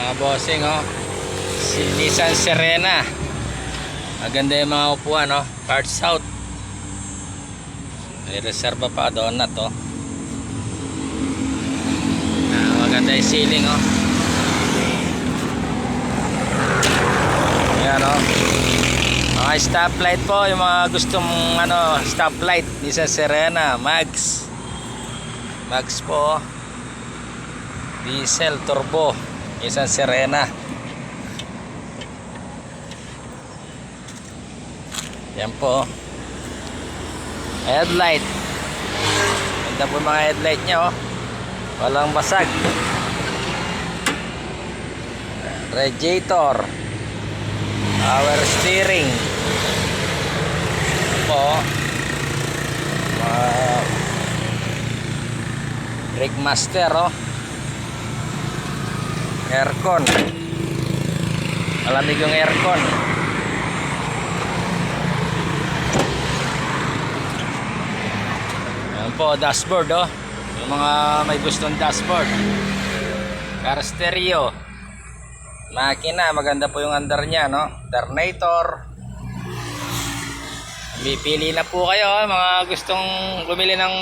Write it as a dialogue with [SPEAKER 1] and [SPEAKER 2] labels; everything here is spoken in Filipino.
[SPEAKER 1] Mga bossing, oh. Si Nissan Serena. Maganda yung mga upuan, oh. Parts out. May reserva pa doon na to. Maganda yung ceiling, oh. Ayan, oh. Mga stoplight po, yung mga gustong stoplight. Nissan Serena, Max po, oh. Diesel, turbo, Nissan Serena. Yan po. Headlight. Ganda po mga headlight nya, oh. Walang basag. Radiator. Power steering. Po. Brake master, oh. Aircon. Malamig yung aircon. Ayan po, dashboard, oh. Yung mga may gustong dashboard. Car stereo. Makina, maganda po yung under nya, no? Alternator. Pipili na po kayo, mga gustong bumili ng